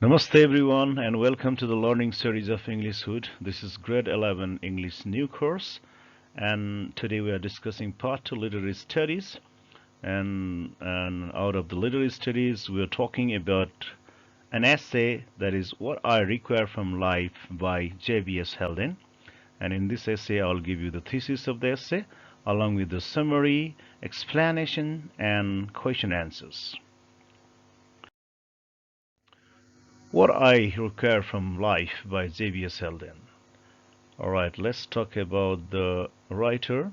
Namaste everyone and welcome to the learning series of Englishwood. This is grade 11 English new course and today we are discussing part 2 literary studies and out of the literary studies we are talking about an essay that is What I Require from Life by J.B.S. Haldane, and in this essay I'll give you the thesis of the essay along with the summary, explanation and question answers. What I Require from Life by J.B.S. Haldane. Alright, let's talk about the writer.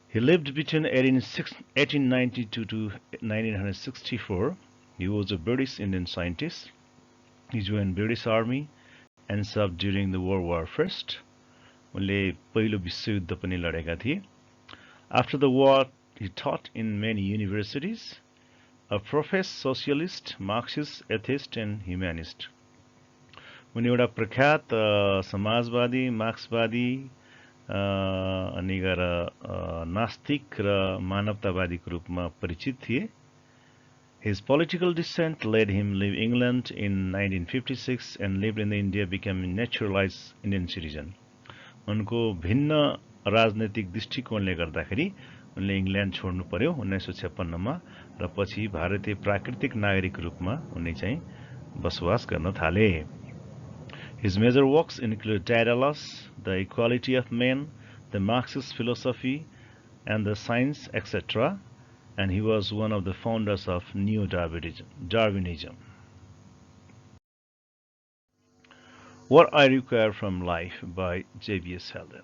He lived between 1892 to 1964. He was a British Indian scientist. He joined British Army and served during the World War I. उनले पहिलो विश्वयुद्ध पनि लडेका थिए. After the war, he taught in many universities. A professed socialist, Marxist, atheist and humanist. उनी एउटा प्रख्यात समाजवादी, मार्क्सवादी अनि नास्तिक र मानवतावादीको रूपमा परिचित थिए. His political descent led him leave England in 1956 and lived in India, becoming naturalized Indian citizen. उनको भिन्न राजनीतिक दृष्टिकोणले गर्दाखेरि उनले इङ्ल्यान्ड छोड्नु पर्यो 1956 मा र पछि भारतीय प्राकृतिक नागरिक रूपमा उनी चाहिँ बसोबास गर्न थाले. His major works include Daedalus, The Equality of Men, the Marxist Philosophy, and the Science, etc., and he was one of the founders of Neo-Darwinism. What I Require from Life by J.B.S. Haldane.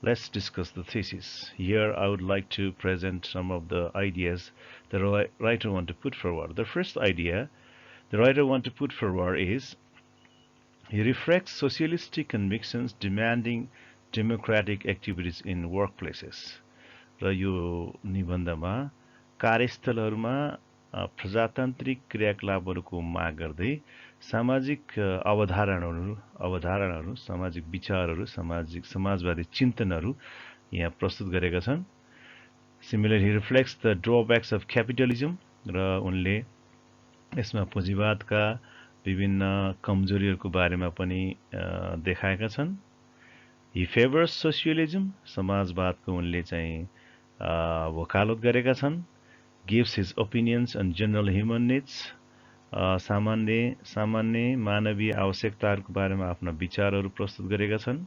Let's discuss the thesis. Here I would like to present some of the ideas the writer wants to put forward. The first idea the writer wants to put forward is he reflects socialistic convictions demanding democratic activities in workplaces. र यो निबन्धमा कार्यस्थलहरूमा प्रजातान्त्रिक क्रियाकलापहरूको माग गर्दै सामाजिक अवधारणाहरू, सामाजिक विचारहरू, समाजवादी चिन्तनहरू यहाँ प्रस्तुत गरेका छन्. Similarly, he reflects the drawbacks of capitalism र उनले यसमा पुँजीवादका विभिन्न कमजोरीहरूको बारेमा पनि देखाएका छन्. He favors socialism, समाजवादको उनले चाहिँ वकालत गरेका छन्. Gives his opinions on general human needs, सामान्य मानवीय आवश्यकताहरूको बारेमा आफ्ना विचारहरू प्रस्तुत गरेका छन्.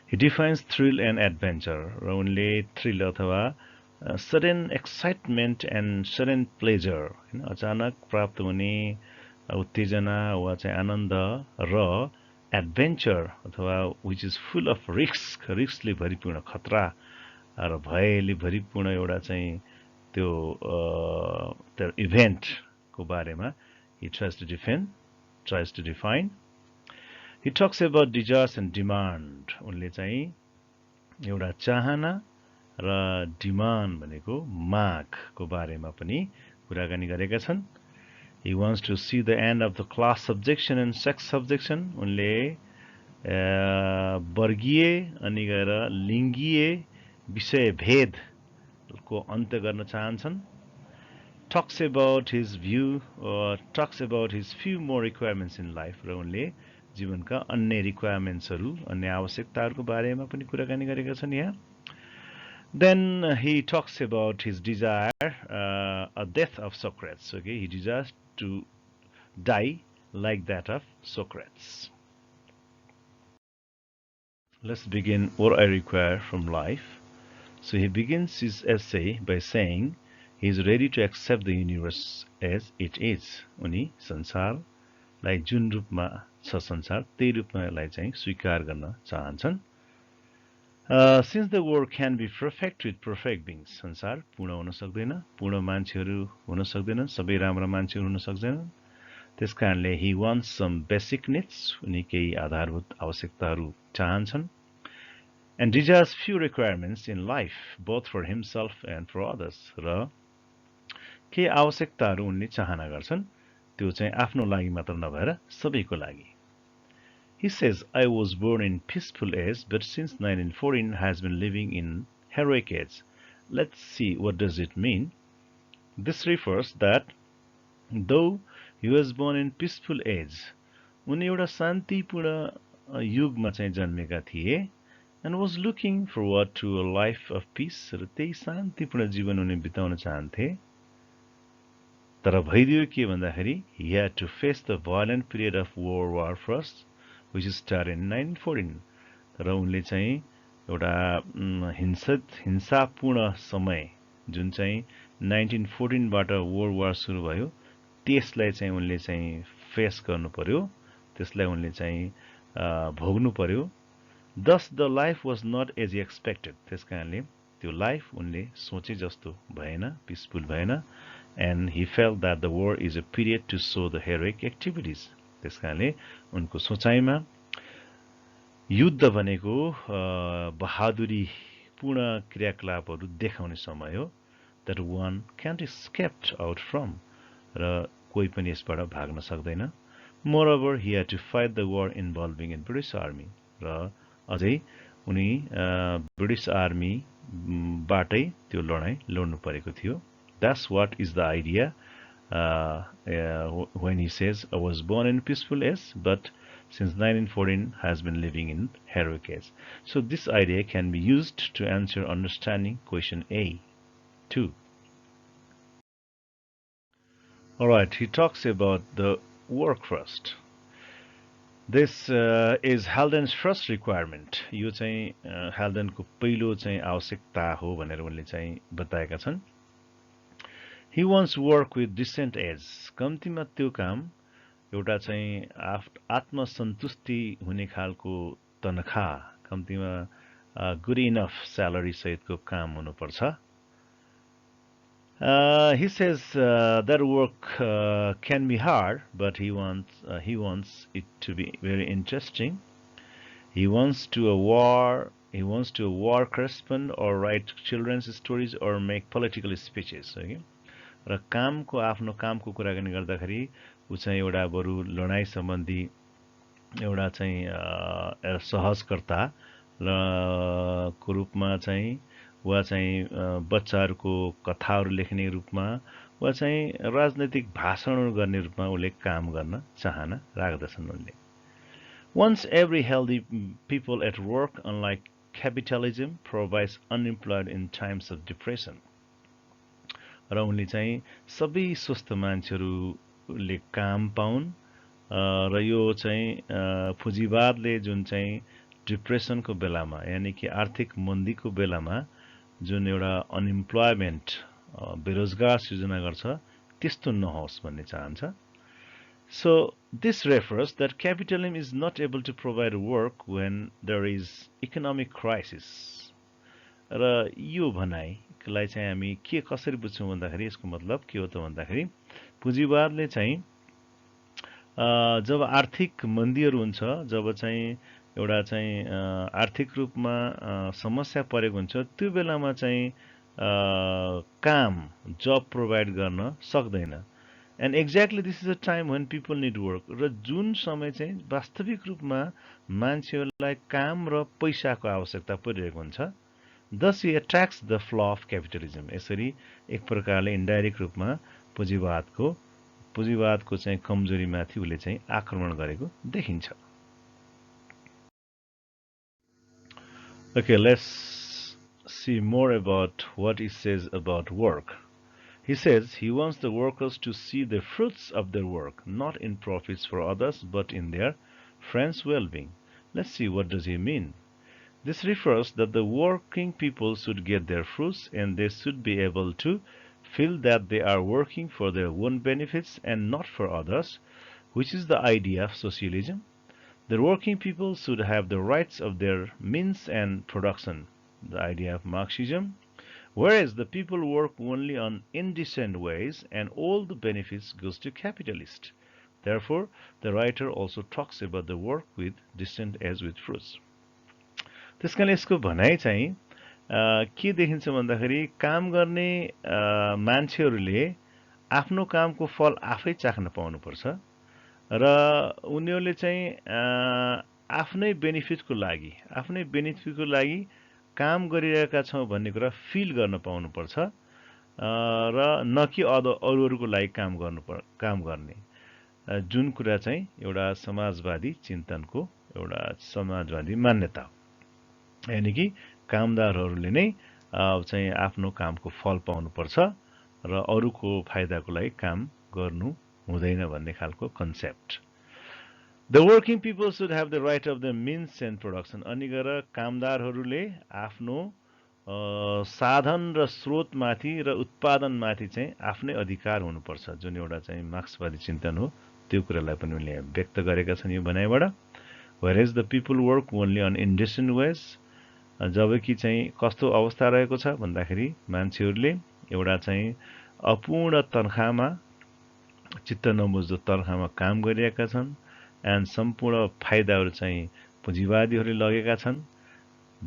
He defines thrill and adventure, र उनले थ्रिल अथवा sudden excitement and sudden pleasure, अचानक प्राप्त हुने उत्तेजना वा चाहिँ आनन्द र adventure अथवा which is full of रिस्कले भरिपूर्ण खतरा र भयले भरिपूर्ण एउटा चाहिँ त्यो इभेन्ट को बारेमा he tries to define. He talks about desires and demand. उनले चाहिँ एउटा चाहना र डिमान्ड भनेको मागको बारेमा पनि कुराकानी गरेका छन्. He wants to see the end of the class subjection and sex subjection. उनले वर्गीय अनि गएर लिङ्गीय विषय भेद को अन्त गर्न चाहन्छन्. Talks about his few more requirements in life, र उनले जीवनका अन्य रिक्वायरमेन्ट्सहरू, अन्य आवश्यकताहरूको बारेमा पनि कुराकानी गरेका छन् यहाँ. Then he talks about his desire, a death of Socrates. Okay, he desires to die like that of Socrates. Let's begin what I require from life. So he begins his essay by saying he is ready to accept the universe as it is. उनी संसारलाई जुन रूपमा छ संसार त्यही रूपमा यसलाई चाहिँ स्वीकार गर्न चाहन्छन्. Since the world can be perfect with perfect beings, संसार पूर्ण हुन सक्दैन, पूर्ण मान्छेहरू हुन सक्दैनन्, सबै राम्रा मान्छेहरू हुन सक्दैनन्. त्यसकारणले he wants some basic needs, उनी केही आधारभूत आवश्यकताहरू चाहन्छन्. And desires few requirements in life, both for himself and for others. र के आवश्यकताहरू उनले चाहना गर्छन् त्यो चाहिँ आफ्नो लागि मात्र नभएर सबैको लागि. He says, I was born in peaceful age, but since 1914 has been living in heroic age. Let's see what does it mean. This refers that though he He was born in peaceful age. उनी एउटा शान्तिपूर्ण युगमा चाहिँ जन्मेका थिए and was looking forward to a life of peace र त्यही शान्तिपूर्ण जीवन उनी बिताउन चाहन्थे तर भइदियो के भन्दाखेरि he had to face the violent period of World War First which started in 1914 तर उनले चाहिँ एउटा हिंसापूर्ण समय जुन चाहिँ 1914 बाट वर्ल्ड वार सुरु भयो त्यसलाई चाहिँ उनले चाहिँ फेस गर्नु पर्यो त्यसलाई उनले चाहिँ भोग्नु पर्यो thus the life was not as he expected त्यसकारणले त्यो लाइफ उनले सोचे जस्तो भएन पीसफुल भएन and he felt that the war is a period to show the heroic activities त्यसकारणले उनको सोचाइमा युद्ध भनेको बहादुरी पूर्ण क्रियाकलापहरू देखाउने समय हो that one can't escape out from र कोही पनि यसबाट भाग्न सक्दैन moreover he had to fight the war involving in British army र अझै उनी ब्रिटिश आर्मी बाटै त्यो लडाईँ लड्नु परेको थियो that's what is the idea when he says I was born in peaceful age but since 1914 has been living in heroic age. So this idea can be used to answer understanding question A. 2. Alright, he talks about the work first. This is Haldane's first requirement. यो चाहिँ हाल्डनको पहिलो चाहिँ आवश्यकता हो भनेर उनले चाहिँ बताएका छन्. He wants work with decent age. कम्तीमा त्यो काम एउटा चाहिँ आत्मसन्तुष्टि हुने खालको तनखा कम्तीमा good enough salary सहितको काम हुनुपर्छ. He says that work can be hard, but he wants it to be very interesting. He wants to a war correspond or write children's stories or make political speeches. Okay? र कामको आफ्नो कामको कुराकानी गर्दाखेरि उ चाहिँ एउटा बरु लडाई सम्बन्धी एउटा चाहिँ सहजकर्ता को रूपमा चाहिँ वा चाहिँ बच्चाहरूको कथाहरू लेख्ने रूपमा वा चाहिँ राजनैतिक भाषणहरू गर्ने रूपमा उले काम गर्न चाहना राख्दछन् उनले. Once every healthy people at work, unlike capitalism, provides unemployed in times of depression. र उनले चाहिँ सबै स्वस्थ मान्छेहरूले काम पाउन् र यो चाहिँ पुँजीवादले जुन चाहिँ डिप्रेसनको बेलामा यानी कि आर्थिक मन्दीको बेलामा जुन एउटा अनइम्प्लॉयमेन्ट बेरोजगार सृजना गर्छ त्यस्तो नहोस् भन्ने चाहन्छ. So this refers that capitalism is not able to provide work when there is economic crisis. र यो भनाइलाई चाहिँ हामी के कसरी बुझ्छौं भन्दाखेरि यसको मतलब के हो त भन्दाखेरि पुँजीवादले चाहिँ जब आर्थिक मन्दीहरू हुन्छ जब चाहिँ एउटा चाहिँ आर्थिक रूपमा समस्या परेको हुन्छ त्यो बेलामा चाहिँ काम जब प्रोवाइड गर्न सक्दैन. And exactly this is a time when people need work. र जुन समय चाहिँ वास्तविक रूपमा मान्छेहरूलाई काम र पैसाको आवश्यकता परिरहेको हुन्छ. Thus he attacks the flaw of capitalism. यसरी एक प्रकारले इन्डाइरेक्ट रूपमा पुँजीवादको चाहिँ कमजोरीमाथि उले चाहिँ आक्रमण गरेको देखिन्छ. Okay, let's see more about what he says about work. He says he wants the workers to see the fruits of their work, not in profits for others, but in their friends' well-being. Let's see, what does he mean? This refers that the working people should get their fruits and they should be able to feel that they are working for their own benefits and not for others, which is the idea of socialism. The working people should have the rights of their means and production, the idea of Marxism, whereas the people work only on indecent ways and all the benefits goes to capitalists. Therefore, the writer also talks about the work with decent as with fruits. त्यसकारण यसको भनाइ चाहिँ के देखिन्छ भन्दाखेरि काम गर्ने मान्छेहरूले आफ्नो कामको फल आफै चाख्न पाउनुपर्छ र उनीहरूले चाहिँ आफ्नै बेनिफिटको लागि काम गरिरहेका छौं भन्ने कुरा फिल गर्न पाउनुपर्छ र न कि अरूहरूको लागि काम गर्ने. जुन कुरा चाहिँ एउटा समाजवादी चिन्तनको एउटा समाजवादी मान्यता हो। यानि कि कामदारहरूले नै चाहिँ आफ्नो कामको फल पाउनुपर्छ र अरूको फाइदाको लागि काम गर्नु हुँदैन भन्ने खालको concept. The working people should have the right of the means and production. अनि गएर कामदारहरूले आफ्नो साधन र स्रोतमाथि र उत्पादनमाथि चाहिँ आफ्नै अधिकार हुनुपर्छ, जुन एउटा चाहिँ मार्क्सवादी चिन्तन हो। त्यो कुरालाई पनि उनले व्यक्त गरेका छन् यो भनाइबाट। Whereas the people work only on indecent ways. जबकि चाहिँ कस्तो अवस्था रहेको छ भन्दाखेरि मान्छेहरूले एउटा चाहिँ अपूर्ण तनखामा, चित्त नबुझ्दो तनखामा काम गरिरहेका छन् एन्ड सम्पूर्ण फाइदाहरू चाहिँ पुँजीवादीहरूले लगेका छन्।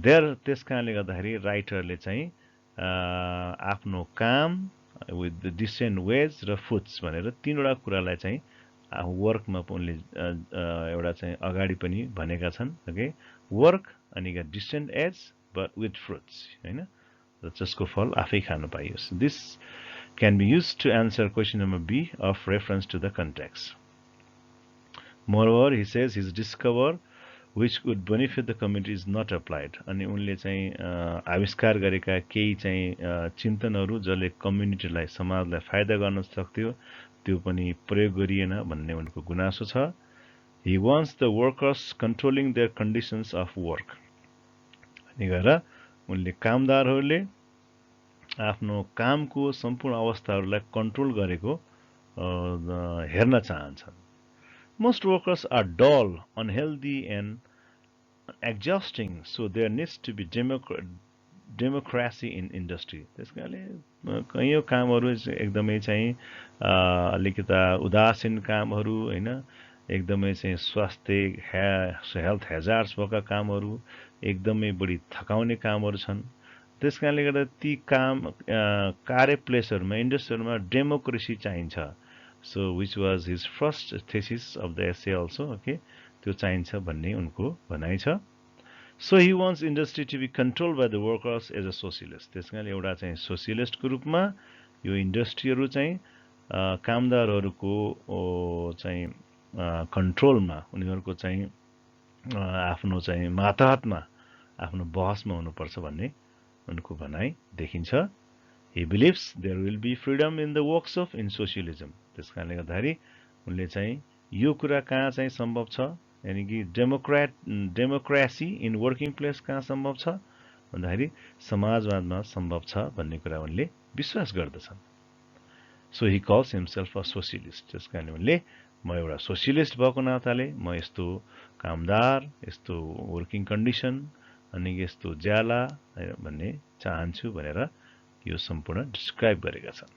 त्यस कारणले गर्दाखेरि राइटरले चाहिँ आफ्नो काम विथ द डिसेन्ट वेज र फुड्स भनेर तीनवटा कुरालाई चाहिँ वर्कमा उनले एउटा चाहिँ अगाडि पनि भनेका छन्। ओके, वर्क अनि decent age but with fruits, होइन, जसको फल आफै खान पाइयोस्। This can be used to answer question number B of reference to the context. Moreover, he says his discover which would benefit the community is not applied. अनि उनले चाहिँ आविष्कार गरेका केही चाहिँ चिन्तनहरू जसले कम्युनिटीलाई, समाजलाई फाइदा गर्न सक्थ्यो त्यो पनि प्रयोग गरिएन भन्ने उनको गुनासो छ। He wants the workers controlling their conditions of work. अनि गएर उनले कामदारहरूले आफ्नो कामको सम्पूर्ण अवस्थाहरूलाई कन्ट्रोल गरेको हेर्न चाहन्छन्। Most workers are dull, unhealthy and exhausting, so there needs to be democracy in industry. त्यसकारणले कयौं कामहरू एकदमै चाहिँ अलिकता उदासीन कामहरू, हैन, एकदमै चाहिँ स्वास्थ्य हेल्थ हेजार्ड्स भएका कामहरू, एकदमै बढी थकाउने कामहरू छन्। त्यसकारणले गर्दा ती काम कार्यप्लेसहरुमा, इन्डस्ट्रीहरुमा डेमोक्रेसी चाहिन्छ। So which was his first thesis of the essay also, okay, त्यो चाहिन्छ भन्ने उनको भनाइ छ। So he wants industry to be controlled by the workers as a socialist. त्यसकारणले एउटा चाहिँ सोशलिस्टको रूपमा यो इन्डस्ट्रीहरु चाहिँ कामदारहरुको चाहिँ कन्ट्रोलमा, उनीहरुको चाहिँ आफ्नो चाहिँ मातहतमा, आफ्नो बहसमा हुनुपर्छ भन्ने उनको भनाइ देखिन्छ। He believes there will be freedom in the works of in socialism. त्यसकारणले गर्दाखेरि उनले चाहिँ यो कुरा कहाँ चाहिँ सम्भव छ, यानी कि डेमोक्रेसी इन वर्किङ प्लेस कहाँ सम्भव छ भन्दाखेरि समाजवादमा सम्भव छ भन्ने कुरा उनले विश्वास गर्दछन्। So he calls himself a socialist. त्यसकारणले उनले म एउटा सोशलिस्ट भएको नाताले म यस्तो कामदार, यस्तो वर्किङ कन्डिसन अनि यस्तो ज्याला भन्ने चाहन्छु भनेर यो सम्पूर्ण डिस्क्राइब गरेका छन्।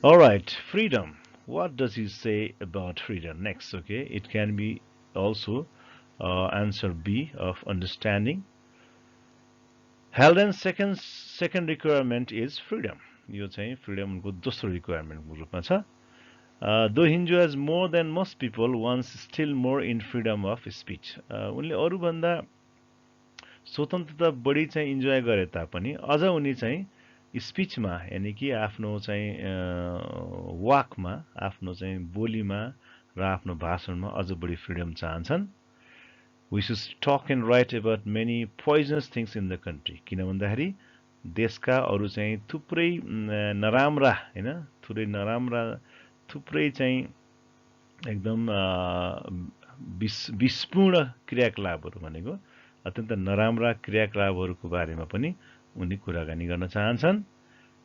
All right, freedom. What does he say about freedom? Next, okay, it can be also answer B of understanding. Haldane's second requirement is freedom. यो चाहिँ freedom को दोस्रो requirement को रूपमा छ। Though he enjoys more than most people, wants still more in freedom of speech. उनले अरु भन्दा स्वतन्त्रता बढी चाहिँ इन्जोय गरे तापनि अझ उनी चाहिँ स्पीचमा, यानी कि आफ्नो चाहिँ वाकमा, आफ्नो चाहिँ बोलीमा र आफ्नो भाषणमा अझ बढी फ्रीडम चाहन्छन्। We should talk and write about many poisonous things in the country. किन भन्दाखेरि देशका अरु चाहिँ थुप्रै नराम्रा, हैन, थुप्रै चाहिँ एकदम विस्पूर्ण क्रियाकलापहरू भनेको अत्यन्त नराम्रा क्रियाकलापहरूको बारेमा पनि उनी कुराकानी गर्न चाहन्छन्।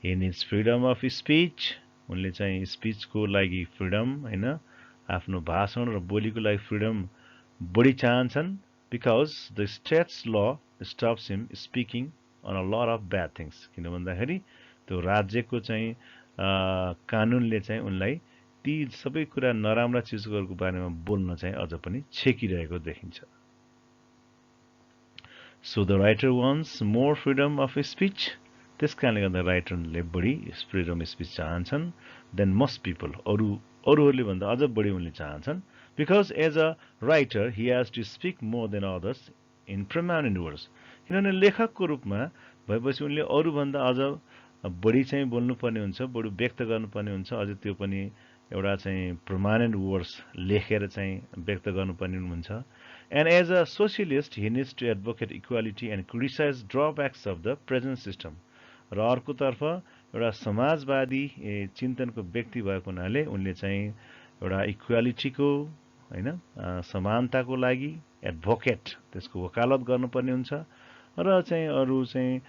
He needs freedom of speech. उनले चाहिँ स्पीचको लागि फ्रीडम, हैन, आफ्नो भाषण र बोलीको लागि फ्रीडम बढी चाहन्छन्। Because the state's law stops him speaking on a lot of bad things. किन भन्दाखेरि त्यो राज्यको चाहिँ कानुनले चाहिँ उनलाई ती सबै कुरा नराम्रा चीजहरूको बारेमा बोल्न चाहिँ अझ पनि छेकिरहेको देखिन्छ। So the writer wants more freedom of speech. त्यसकारणले गर्दा राइटरले बढी फ्रीडम अफ स्पीच चाहन्छन् देन मोस्ट पिपल, अरूहरूले भन्दा अझ बढी उनले चाहन्छन्। Because as a writer he has to speak more than others in permanent words. किनभने लेखकको रूपमा भएपछि उनले अरूभन्दा अझ बढी चाहिँ बोल्नुपर्ने हुन्छ, बढी व्यक्त गर्नुपर्ने हुन्छ, अझै त्यो पनि एउटा चाहिँ permanent words लेखेर चाहिँ व्यक्त गर्नुपर्ने हुन्छ. And as a socialist, he needs to advocate equality and criticize drawbacks of the present system. र अर्कोतर्फ एउटा समाजवादी चिन्तनको व्यक्ति भएको हुनाले उनले चाहिँ एउटा इक्वालिटीको हैन समानताको लागि एडभोकेट त्यसको वकालत गर्नुपर्ने हुन्छ र चाहिँ अरू चाहिँ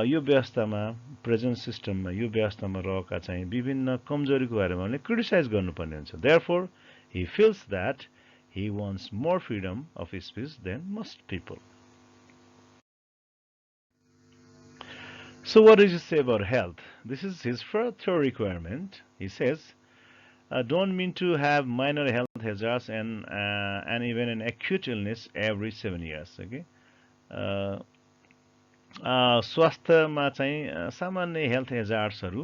यो व्यवस्थामा प्रेजेन्ट सिस्टममा यो व्यवस्थामा रहेका चाहिँ विभिन्न कमजोरीको बारेमा उनले क्रिटिसाइज गर्नुपर्ने हुन्छ. Therefore he feels that he wants more freedom of speech than most people. So what does he say about health? This is his third requirement. He says, don't mean to have minor health hazards and even an acute illness every 7 years. Okay. स्वास्थ्यमा चाहिँ सामान्य health हेजार्ड्सहरू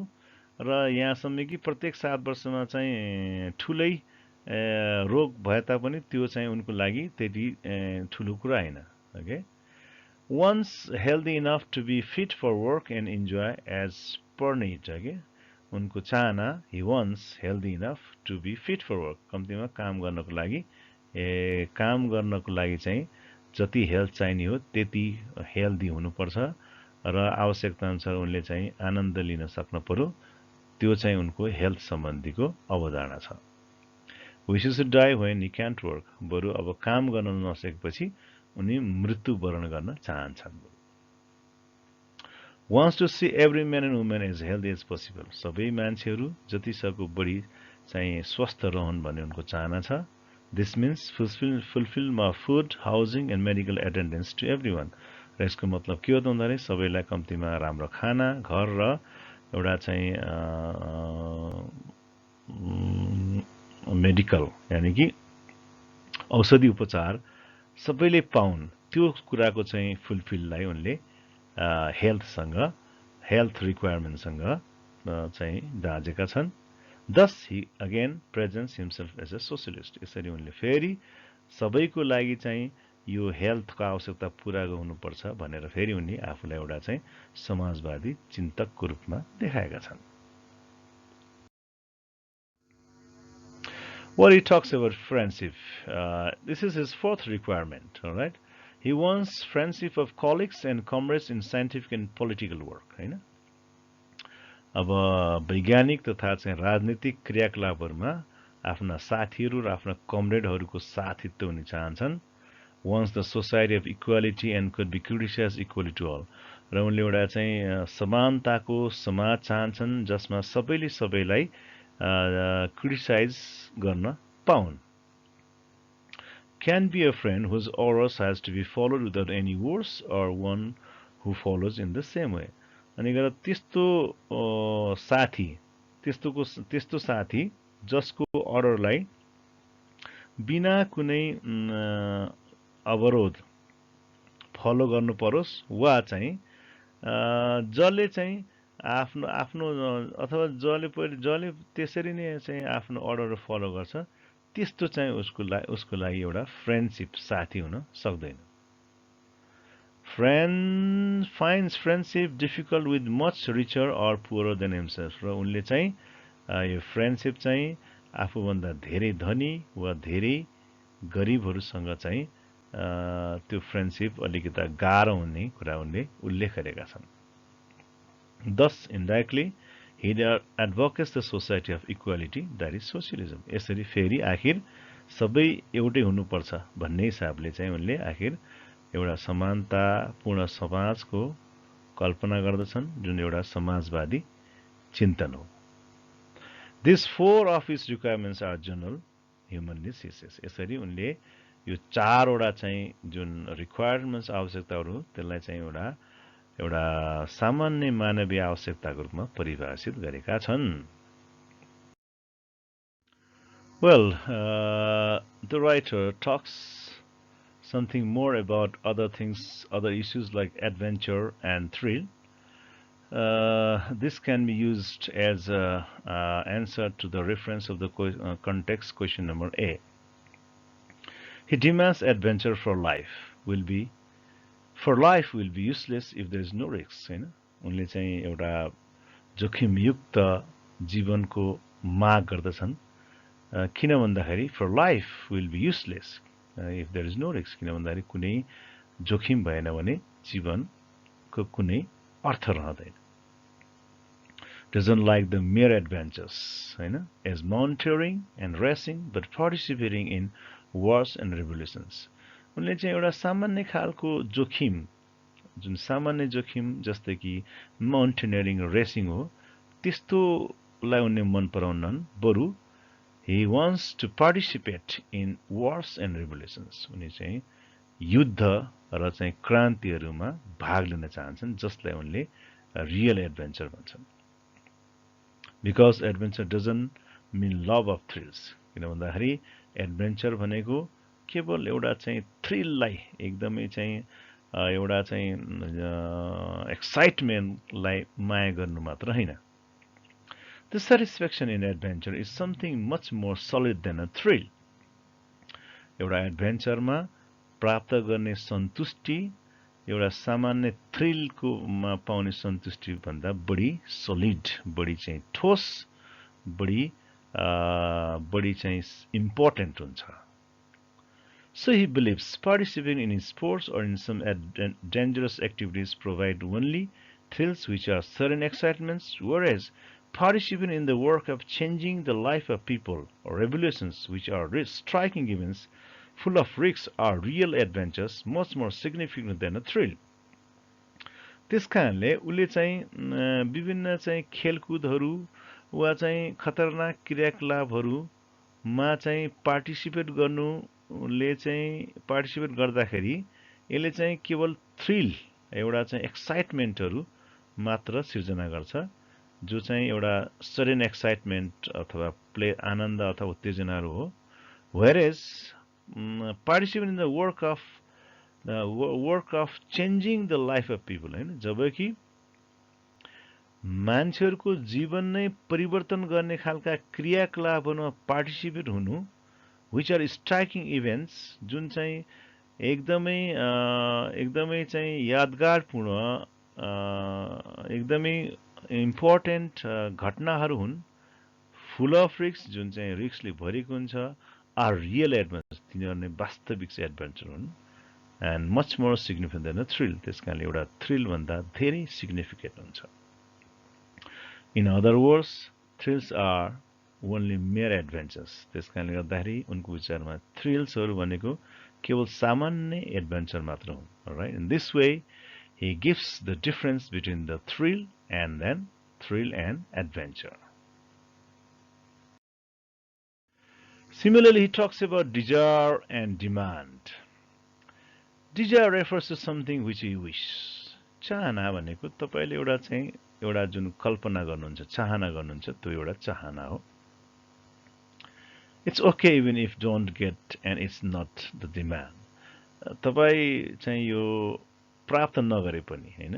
र यहाँसम्म कि प्रत्येक 7 वर्षमा चाहिँ ठुलै रोग भए तापनि त्यो चाहिँ उनको लागि त्यति ठुलो कुरा हैन. Okay. Once healthy enough to be fit for work and enjoy as per need. Okay. उनको चाहना he wants healthy enough to be fit for work. कम्तीमा काम गर्नको लागि चाहिँ जति हेल्थ चाहिने हो त्यति हेल्दी हुनुपर्छ र आवश्यकता अनुसार उनले चाहिँ आनन्द लिन सक्न पर्यो. त्यो चाहिँ उनको हेल्थ सम्बन्धीको अवधारणा छ. wishes to die when he can't work. बरु अब काम गर्न नसकेपछि उनी मृत्युवरण गर्न चाहन्छन्. wants to see every man and woman as healthy as possible. सबै मान्छेहरू जतिसक्दो बढी चाहिँ स्वस्थ रहन् भन्ने उनको चाहना छ. This means fulfillment of food, housing and medical attendance to everyone. र यसको मतलब के हो त भन्दाखेरि सबैलाई कम्तीमा राम्रो खाना, घर र एउटा चाहिँ मेडिकल यानी कि औषधि उपचार सबैले पाउन् त्यो कुराको चाहिँ फुलफिललाई उनले हेल्थ रिक्वायरमेन्टसँग चाहिँ दाजेका छन्. Thus he again presents himself as a socialist. यसरी उनले फेरि सबैको लागि चाहिँ यो हेल्थको आवश्यकता पूरा गर्नुपर्छ भनेर फेरि उनले आफूलाई एउटा चाहिँ समाजवादी चिन्तकको रूपमा देखाएका छन्. What he talks about friendship. This is his fourth requirement. All right. He wants friendship of colleagues and comrades in scientific and political work. हैन. अब वैज्ञानिक तथा चाहिँ राजनीतिक क्रियाकलापहरुमा आफ्ना साथीहरू र आफ्ना कमरेडहरूको साथीत्व हुन चाहन्छन्. Wants the society of equality and could be criticized equally to all. र उनले एउटा चाहिँ समानताको समाज चाहन्छन् जसमा सबैले सबैलाई क्रिटिसाइज गर्न पाउन्. Can be a friend whose orders has to be followed without any words or one who follows in the same way. अनि गएर त्यस्तो साथी जसको अर्डरलाई बिना कुनै अवरोध फलो गर्नु परोस् वा चाहिँ जसले चाहिँ आफ्नो अथवा जसले त्यसरी नै चाहिँ आफ्नो अर्डर फलो गर्छ त्यस्तो चाहिँ उसको लागि एउटा फ्रेन्डशिप साथी हुन सक्दैन. Friend finds friendship difficult with much richer or poorer than himself. र उनले चाहिँ यो फ्रेन्डशिप चाहिँ आफूभन्दा धेरै धनी वा धेरै गरिबहरूसँग चाहिँ त्यो फ्रेन्डशिप अलिकति गाह्रो हुने कुरा उनले उल्लेख गरेका छन्. Thus, indirectly, he advocates the society of equality, that is socialism. यसरी फेरि आखिर सबै एउटै हुनुपर्छ भन्ने हिसाबले चाहिँ उनले आखिर एउटा समानतापूर्ण समाजको कल्पना गर्दछन् जुन एउटा समाजवादी चिन्तन हो. These four of his requirements are general human needs. यसरी उनले यो चारवटा चाहिँ जुन रिक्वायरमेन्ट्स आवश्यकताहरू त्यसलाई चाहिँ एउटा सामान्य मानवीय आवश्यकताको रूपमा परिभाषित गरेका छन्. Well, the writer talks something more about other things, other issues like adventure and thrill. This can be used as an answer to the reference of the context question number A. He demands adventure for life will be useless if there is no risks. हैन उनले चाहिँ एउटा जोखिमयुक्त जीवनको माग गर्दछन् किन भन्दाखेरि for life will be useless if there is no risk किन भन्दाखेरि कुनै जोखिम भएन भने जीवनको कुनै अर्थ रहँदैन doesn't like the mere adventures हैन as mountaineering and racing but participating in wars and revolutions उनले चाहिँ एउटा सामान्य खालको जोखिम जुन सामान्य जोखिम जस्तै कि माउन्टेनियरिङ र रेसिङ हो त्यस्तोलाई उनले मन पराउनन् बरु he wants to participate in wars and revolutions उनी चाहिँ युद्ध र चाहिँ क्रान्तिहरूमा भाग लिन चाहन्छन् जसलाई उनले रियल एडभेन्चर भन्छन् because adventure doesn't mean love of thrills किन भन्दाखेरि एडभेन्चर भनेको केवल एउटा चाहिँ थ्रिललाई एकदमै चाहिँ एउटा चाहिँ एक्साइटमेन्टलाई माया गर्नु मात्र हैन The satisfaction in adventure is something much more solid than a thrill. एउटा एडभेन्चरमा प्राप्त गर्ने सन्तुष्टि एउटा सामान्य थ्रिलकोमा पाउने सन्तुष्टि भन्दा बढी सलिड बढी चाहिँ ठोस बढी चाहिँ इम्पोर्टेन्ट हुन्छ So he believes participating in sports or in some dangerous activities provide only thrills which are sudden excitements, whereas participating in the work of changing the life of people or revolutions which are striking events full of risks are real adventures much more significant than a thrill. त्यस कारणले उले चाहिँ विभिन्न चाहिँ खेलकुदहरू वा चाहिँ खतरनाक क्रियाकलापहरूमा चाहिँ पार्टिसिपेट गर्नुले चाहिँ पार्टिसिपेट गर्दाखेरि यसले चाहिँ केवल थ्रिल एउटा चाहिँ एक्साइटमेन्टहरू मात्र सिर्जना गर्छ जो चाहिँ एउटा सडन एक्साइटमेन्ट अथवा प्ले आनन्द अथवा उत्तेजनाहरू हो whereas participate in the work of changing the life of people हैन जबकि मान्छेहरुको जीवन नै परिवर्तन गर्ने खालका क्रियाकलापहरुमा पार्टिसिपेट हुनु which are striking events जुन चाहिँ एकदमै चाहिँ यादगारपूर्ण एकदमै इम्पोर्टेन्ट घटनाहरू हुन् फुल अफ रिस्क जुन चाहिँ रिस्कले भरिएको हुन्छ आर रियल एडभेन्चर तिनीहरू नै वास्तविक चाहिँ एडभेन्चर हुन् and much more significant than a thrill त्यसकारणले एउटा थ्रिल भन्दा धेरै सिग्निफिकेन्ट हुन्छ in other words thrills are only mere adventures त्यसकारणले गर्दाखेरि उनको विचारमा थ्रिल्सहरू भनेको केवल सामान्य एडभेन्चर मात्र हुन् right in this way he gives the difference between the thrill and adventure. Similarly, he talks about desire and demand. Desire refers to something which you wish. चाहना भनेको तपाईले एउटा चाहिँ एउटा जुन कल्पना गर्नुहुन्छ चाहना गर्नुहुन्छ त्यो एउटा चाहना हो It's okay even if don't get and it's not the demand. तपाई चाहिँ यो प्राप्त नगरे पनि हैन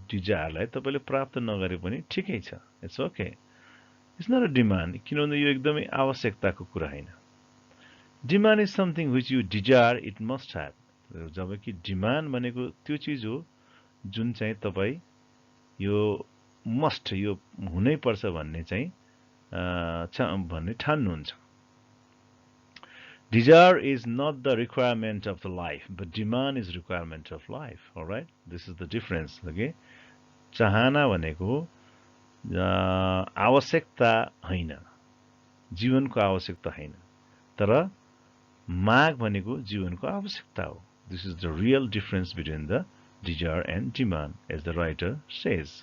डिजायरलाई तपाईले प्राप्त नगरे पनि ठिकै छ it's okay it's not a demand किनभने यो एकदमै आवश्यकताको कुरा हैन demand is something which you desire it must have जबकि डिमान्ड भनेको त्यो चीज हो जुन चाहिँ तपाई यो मस्ट यो हुनै पर्छ भन्ने चाहिँ भन्ने ठान्नुहुन्छ Desire is not the requirement of the life, but demand is requirement of life. All right, this is the difference. Okay, चाहना भनेको आवश्यकता हैन, जीवनको आवश्यकता हैन, तर माग भनेको जीवनको आवश्यकता हो. This is the real difference between the desire and demand, as the writer says.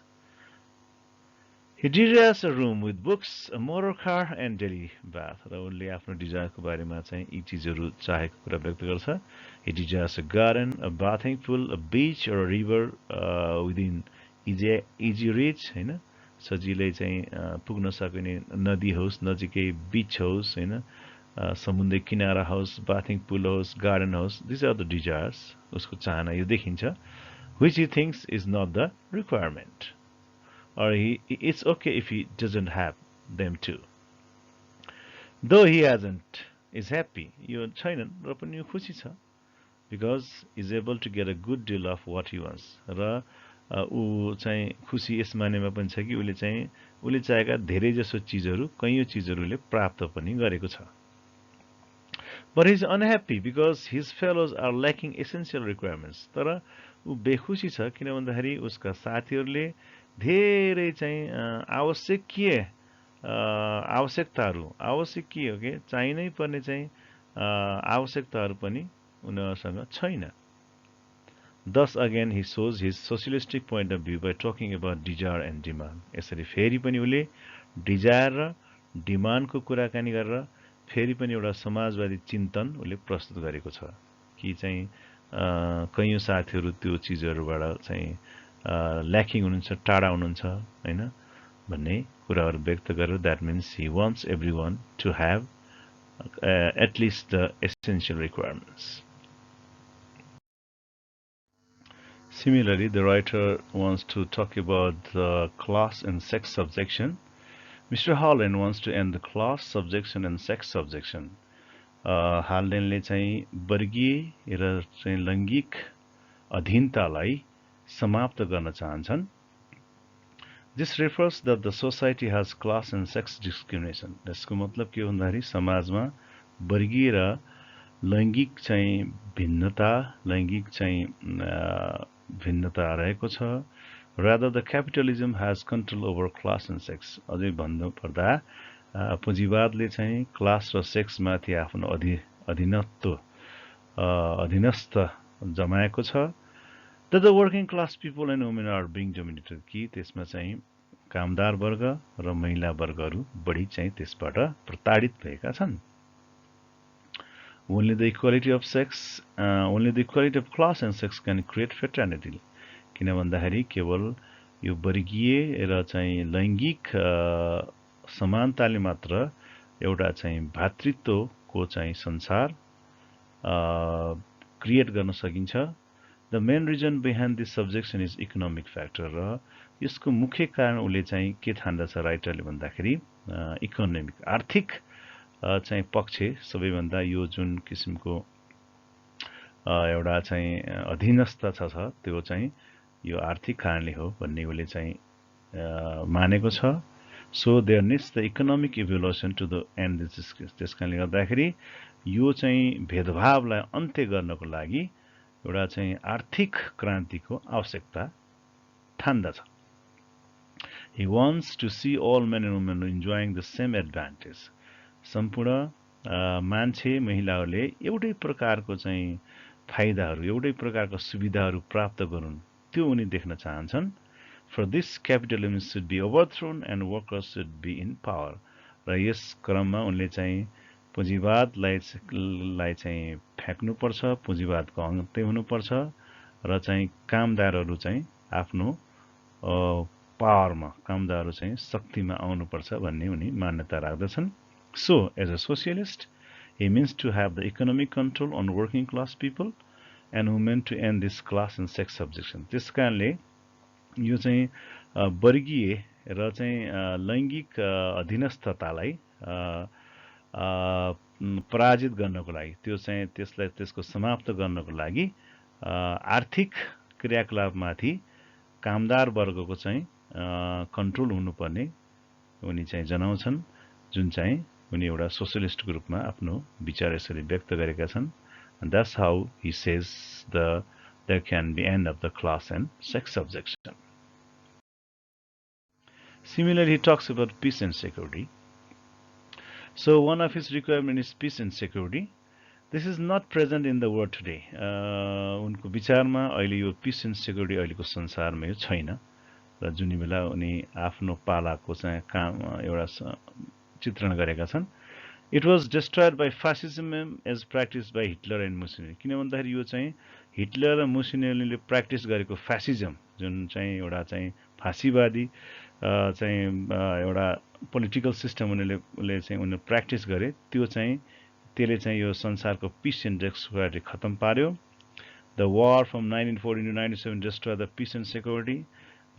He desires a room with books, a motor car, and daily bath. र उनले आफ्नो डिजायरको बारेमा चाहिँ यी चीजहरू चाहेको कुरा व्यक्त गर्छ. He desires a garden, a bathing pool, a beach or a river within easy reach, हैन सजिलै चाहिँ पुग्न सकिने नदी होस्, नजिकै बीच होस्, हैन समुद्र किनारा होस्, bathing pool होस्, garden होस्. These are the desires. उसको चाहना यो देखिन्छ. Which he thinks is not the requirement. Or it's okay if he doesn't have them too. Though he is happy, यो छैनन् र पनि यो खुसी छ because is able to get a good deal of what he wants. र ऊ चाहिँ खुसी यस मानेमा पनि छ कि उले चाहेका धेरै जसो चीजहरू कैयौं चीजहरूले प्राप्त पनि गरेको छ। But he is unhappy because his fellows are lacking essential requirements. तर ऊ बेखुसी छ किन भन्दाखेरि उसका साथीहरूले धेरै चाहिँ आवश्यकताहरू हो के चाहिनै पर्ने चाहिँ आवश्यकताहरू पनि उनीहरूसँग छैन। Thus again he shows his socialistic point of view by talking about desire and demand. यसरी फेरि पनि उले desire र demand को कुराकानी गरेर फेरि पनि एउटा समाजवादी चिन्तन उले प्रस्तुत गरेको छ कि चाहिँ कैयौं साथीहरू त्यो चीजहरुबाट चाहिँ ल्याकिङ हुनुहुन्छ, टाढा हुनुहुन्छ हैन भन्ने कुराहरु व्यक्त गरेर that means he wants everyone to have at least the essential requirements. Similarly, the writer wants to talk about the class and sex subjection. Mr. Haldane wants to end the class subjection and sex subjection. हाल्डेनले चाहिँ वर्गीय र चाहिँ लैंगिक अधीनतालाई समाप्त गर्न चाहन्छन्. This refers that the society has class and sex discrimination. यसको मतलब के भन्दाखेरि समाजमा वर्गीय र लैंगिक चाहिँ भिन्नता रहेको छ. Rather, the capitalism has control over class and sex. अझै भन्नु पर्दा पुँजीवादले चाहिँ क्लास र सेक्स माथि आफ्नो अधीनस्थ जमाएको छ. That the working class people and women are being dominated. कि त्यसमा चाहिँ कामदार वर्ग र महिला वर्गहरू बढी चाहिँ त्यसबाट प्रताडित भएका छन्. Only the equality of class and sex can create fraternity. किन भन्दाखेरि केवल यो वर्गीय र चाहिँ लैंगिक समानताले मात्र एउटा चाहिँ भातृत्वको चाहिँ संसार क्रिएट गर्न सकिन्छ. The main reason behind this subjection is economic factor. र यसको मुख्य कारण उले चाहिँ के ठान्दछ राइटरले भन्दाखेरि इकोनोमिक आर्थिक चाहिँ पक्ष सबैभन्दा यो जुन किसिमको एउटा चाहिँ अधीनस्थ छ त्यो चाहिँ यो आर्थिक कारणले हो भन्ने उले चाहिँ मानेको छ. So there needs the economic evolution to the end this discourse. त्यसकारणले गर्दाखेरि यो चाहिँ भेदभावलाई अन्त्य गर्नको लागि एउटा चाहिँ आर्थिक क्रान्तिको आवश्यकता ठान्दछ. He wants to see all men and women enjoying the same advantage. सम्पूर्ण मान्छे महिलाहरूले एउटै प्रकारको चाहिँ फाइदाहरू एउटै प्रकारको सुविधाहरू प्राप्त गरून् त्यो उनी देख्न चाहन्छन्. For this, capitalism should be overthrown and workers should be in power. र यस क्रममा उनले चाहिँ पुँजीवादलाई चाहिँ फ्याक्नुपर्छ, पुँजीवादको अन्त्य हुनुपर्छ र चाहिँ कामदारहरू चाहिँ आफ्नो पावरमा कामदारहरू चाहिँ शक्तिमा आउनुपर्छ भन्ने उनी मान्यता राख्दछन्. So, as a socialist, he means to have the economic control on working class people and women to end this class and sex subjection. त्यसकारणले यो चाहिँ वर्गीय र चाहिँ लैंगिक अधीनस्थतालाई पराजित गर्नको लागि त्यो चाहिँ त्यसको समाप्त गर्नको लागि आर्थिक क्रियाकलापमाथि कामदार वर्गको चाहिँ कन्ट्रोल हुनुपर्ने उनी चाहिँ जनाउँछन् जुन चाहिँ उनी एउटा सोशलिस्ट ग्रुपमा आफ्नो विचार यसरी व्यक्त गरेका छन्. And that's how he says there can be end of the class and sex subjection. Similarly, he talks about peace and security. So one of his requirements is peace and security. This is not present in the world today. उनको विचारमा अहिले यो peace and security अहिलेको संसारमा यो छैन र जुनी बेला उनी आफ्नो पालाको चाहिँ काम एउटा चित्रण गरेका छन्. It was destroyed by fascism as practiced by Hitler and Mussolini. किन भन्दाखेरि यो चाहिँ हिटलर र मुसोलिनीले प्र्याक्टिस गरेको फ्यासिजम जुन चाहिँ एउटा चाहिँ फासीवादी चाहिँ एउटा पोलिटिकल सिस्टम उनीहरूले चाहिँ प्र्याक्टिस गरे त्यो चाहिँ त्यसले चाहिँ यो संसारको पीस एन्ड सेक्युरिटी खतम पार्यो. The war from 1914 to 1997 destroyed the peace and security.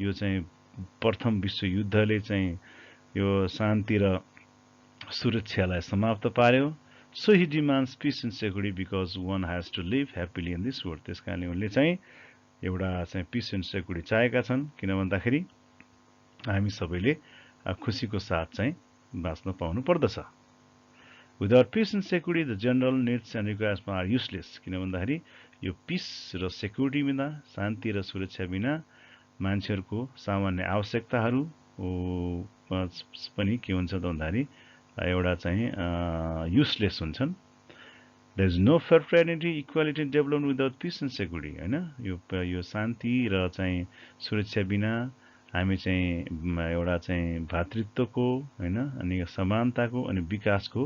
यो चाहिँ प्रथम विश्व युद्धले चाहिँ यो शान्ति र सुरक्षालाई समाप्त पार्यो. So he demands peace and security because one has to live happily in this world. त्यसकारणले उनले चाहिँ एउटा चाहिँ पिस एन्ड सेक्युरिटी चाहेका छन् किन भन्दाखेरि हामी सबैले खुसीको साथ चाहिँ बाँच्न पाउनु पर्दछ without peace and security the general needs and रिक्वायर्समा आर युजलेस किन भन्दाखेरि यो पिस र सेक्युरिटी बिना शान्ति र सुरक्षा बिना मान्छेहरूको सामान्य आवश्यकताहरू पनि के हुन्छ त भन्दाखेरि एउटा चाहिँ युजलेस हुन्छन् there is no fraternity equality and development without peace and security हैन यो शान्ति र चाहिँ सुरक्षा बिना हामी चाहिँ एउटा चाहिँ भातृत्वको हैन अनि समानताको अनि विकासको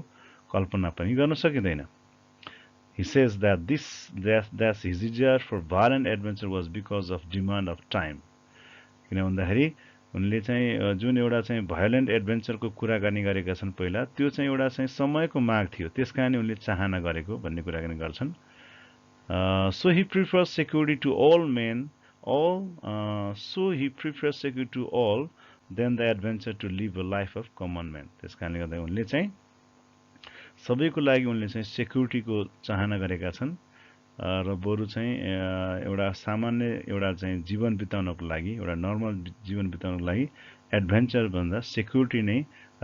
कल्पना पनि गर्न सकिँदैन He says that that's his desire for violent adventure was because of demand of time. किन भन्दाखेरि उनले चाहिँ जुन एउटा चाहिँ भायोलेन्ट एडभेन्चरको कुराकानी गरेका छन् पहिला त्यो चाहिँ एउटा चाहिँ समयको माग थियो त्यसकारण उनले चाहना गरेको भन्ने कुराकानी गर्छन् So he prefers security to all men so he prefers security to all than the adventure to live a life of common man त्यसकारणले गर्दा उनले चाहिँ सबैको लागि उनले चाहिँ सेक्युरिटीको चाहना गरेका छन् र बरु चाहिँ एउटा सामान्य एउटा चाहिँ जीवन बिताउनको लागि एउटा नर्मल जीवन बिताउनको लागि एडभेन्चर भन्दा सेक्युरिटी नै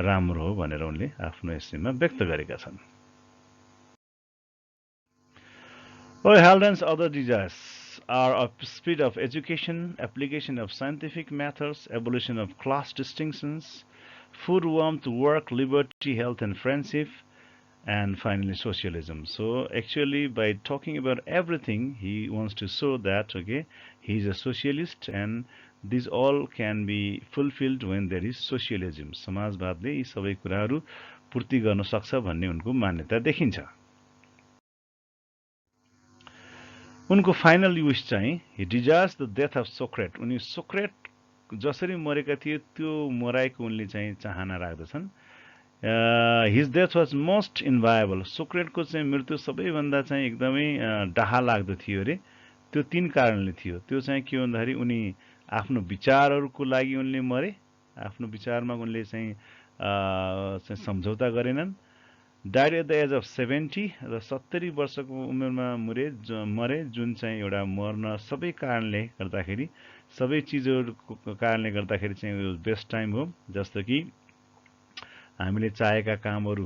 राम्रो हो भनेर उनले आफ्नो एसेमा व्यक्त गरेका छन् Haldane's other desires are of speed of education, application of scientific methods, abolition of class distinctions, food, warmth, work, liberty, health, and friendship, and finally socialism. So actually by talking about everything he wants to show that okay he is a socialist and these all can be fulfilled when there is socialism. समाजवादले यी सबै कुराहरू पूर्ति गर्न सक्छ भन्ने उनको मान्यता देखिन्छ उनको फाइनल विश चाहिँ he desires the death of Socrates. उनी सोक्रेट जसरी मरेका थिए त्यो मराएको उनले चाहिँ चाहना राख्दछन् his death was most inviolable. सोक्रेटको चाहिँ मृत्यु सबैभन्दा चाहिँ एकदमै डाहा लाग्दो थियो अरे त्यो तीन कारणले थियो त्यो चाहिँ के भन्दाखेरि उनी आफ्नो विचारहरूको लागि उनले मरे आफ्नो विचारमा उनले चाहिँ सम्झौता गरेनन् died at the age of 70 र 70 वर्षको उमेरमा मरे जुन चाहिँ एउटा मर्न सबै कारणले गर्दाखेरि सबै चीजहरूको कारणले गर्दाखेरि चाहिँ बेस्ट टाइम हो जस्तो कि हामीले चाहेका कामहरू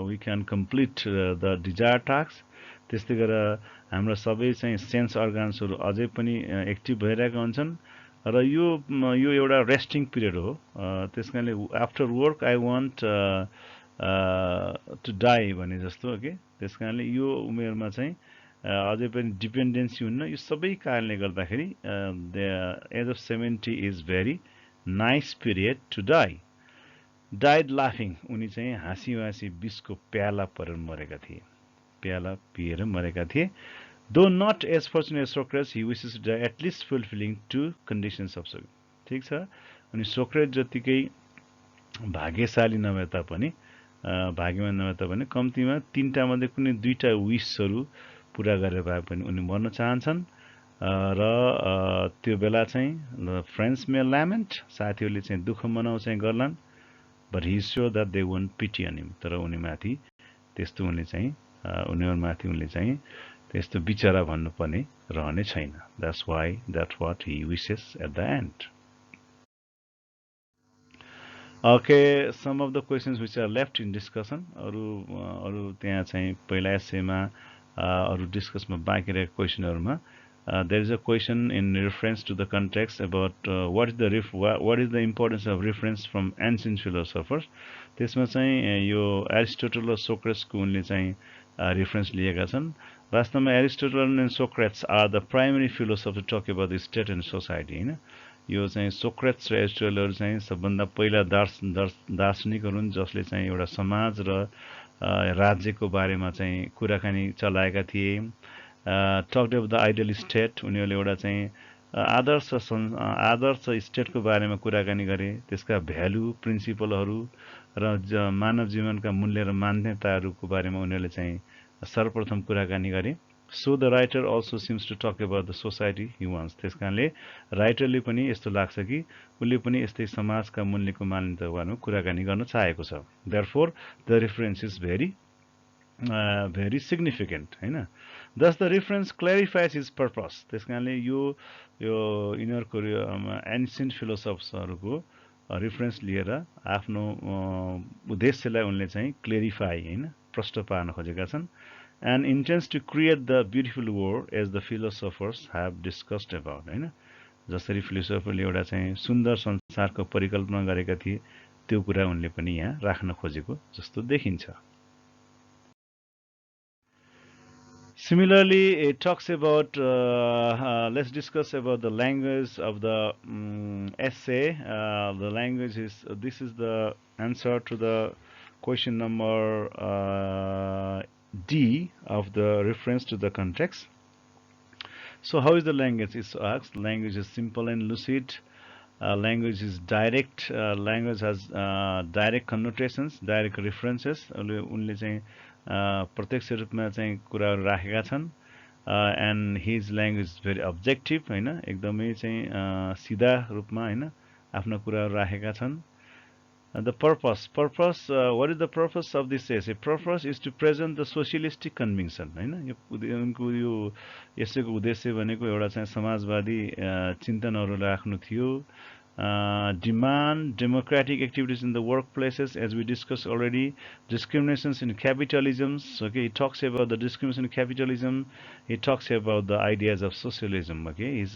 we can complete the desired tasks त्यस्तै गरेर हाम्रो सबै चाहिँ सेन्स अर्गान्सहरू अझै पनि एक्टिभ भइरहेका हुन्छन् र यो एउटा रेस्टिङ पिरियड हो त्यसकारणले after work I want to die भने जस्तो के त्यसकारणले यो उमेरमा चाहिँ अझै पनि डिपेन्डेन्सी हुन्न यो सबै कारणले गर्दाखेरि the age of 70 is very nice period to die died लाफिङ उनी चाहिँ हाँसी हाँसी विषको प्याला परेर मरेका थिए प्याला पिएर मरेका थिए do not as fortunate as Socrates he wishes to die at least fulfilling two conditions of Socrates ठिक छ अनि सोक्रेट जतिकै भाग्यशाली नभए तापनि भाग्यवान नभए तापनि कम्तीमा तीनटा मध्ये कुनै दुईटा विशहरू पूरा गरेर भए पनि उनी मर्न चाहन्छन् र त्यो बेला चाहिँ फ्रेन्ड्स मे ल्यामेन्ट साथीहरूले चाहिँ दुःख मनाउ चाहिँ गर्लान् but he is sure that they won't pity on him तर उनीमाथि त्यस्तो उनले चाहिँ उनीहरुमाथि उनले चाहिँ त्यस्तो बिचारा भन्नुपर्ने रहने छैन that's what he wishes at the end okay some of the questions which are left in discussion अरु त्यहाँ चाहिँ पहिला एसेमा अरु डिस्कसमा बाँकी रहेको क्वेशनहरुमा there is a question in reference to the context about what is the importance of reference from ancient philosophers त्यसमा चाहिँ यो एरिस्टोटल र सोक्रेट्स को उनले चाहिँ रेफरेन्स लिएका छन् वास्तवमा Aristotle and Socrates are the primary philosopher to talk about the state and society हैन यो चाहिँ सोक्रेट्स र एरिस्टोटलहरु चाहिँ सबभन्दा पहिला दार्शनिकहरु हुन् जसले चाहिँ एउटा समाज र राज्यको बारेमा चाहिँ कुराकानी चलाएका थिए talked about the ideal state उनीहरुले एउटा चाहिँ आदर्श स्टेटको बारेमा कुराकानी गरे त्यसका भ्यालु प्रिन्सिपलहरु र मानव जीवनका मूल्य र मान्यताहरुको बारेमा उनीहरुले चाहिँ सर्वप्रथम कुराकानी गरे so the writer also seems to talk about the society he wants त्यसकारणले राइटरले पनि यस्तो लाग्छ कि उले पनि यस्तै समाजका मूल्यको मान्यताको बारेमा कुराकानी गर्न चाहेको छ therefore the reference is very significant हैन Thus the reference clarifies his purpose. त्यस कारणले यो यिनीहरूको एन्सियन्ट फिलोसफर्सहरूको रिफरेन्स लिएर आफ्नो उद्देश्यलाई उनले चाहिँ क्लेरिफाई हैन प्रष्ट पार्न खोजेका छन् and intends to create the beautiful world as the philosophers have discussed about हैन जसरी फिलोसोफरले एउटा चाहिँ सुन्दर संसारको परिकल्पना गरेका थिए त्यो कुरा उनले पनि यहाँ राख्न खोजेको जस्तो देखिन्छ. Similarly, it talks about, let's discuss about the language of the essay. The language is, this is the answer to the question number D of the reference to the context. So how is the language? It's asked. Language is simple and lucid. Language is direct. Language has direct connotations, direct references. उनले चाहिँ प्रत्यक्ष रूपमा चाहिँ कुराहरू राखेका छन्. And his language is very objective हैन एकदमै चाहिँ सिधा रूपमा हैन आफ्नो कुराहरू राखेका छन्. The purpose, what is the purpose of this essay? Purpose is to present the socialistic conviction हैन उनको यो यसैको उद्देश्य भनेको एउटा चाहिँ समाजवादी चिन्तनहरू राख्नु थियो. Demand democratic activities in the workplaces, as we discussed already. Discriminations in capitalism. Okay, he talks about the discrimination in capitalism. He talks about the ideas of socialism. Okay,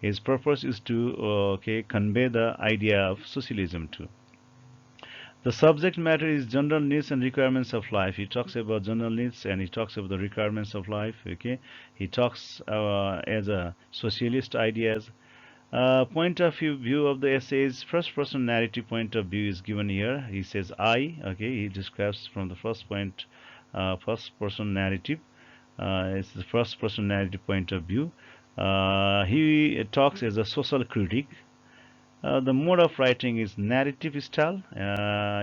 his purpose is to convey the idea of socialism too. The subject matter is general needs and requirements of life. He talks about general needs and he talks about the requirements of life. Okay, he talks as a socialist ideas. Point of view of the essay is first person narrative point of view is given here. He says I. Okay, he describes from the first point, first person narrative. It's the first person narrative point of view. He talks as a social critic. The mode of writing is narrative style.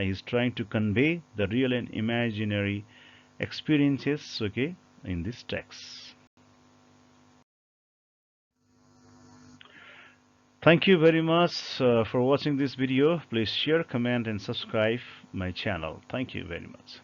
He's trying to convey the real and imaginary experiences, okay, in this text. Thank you very much for watching this video. Please share, comment, and subscribe my channel. Thank you very much.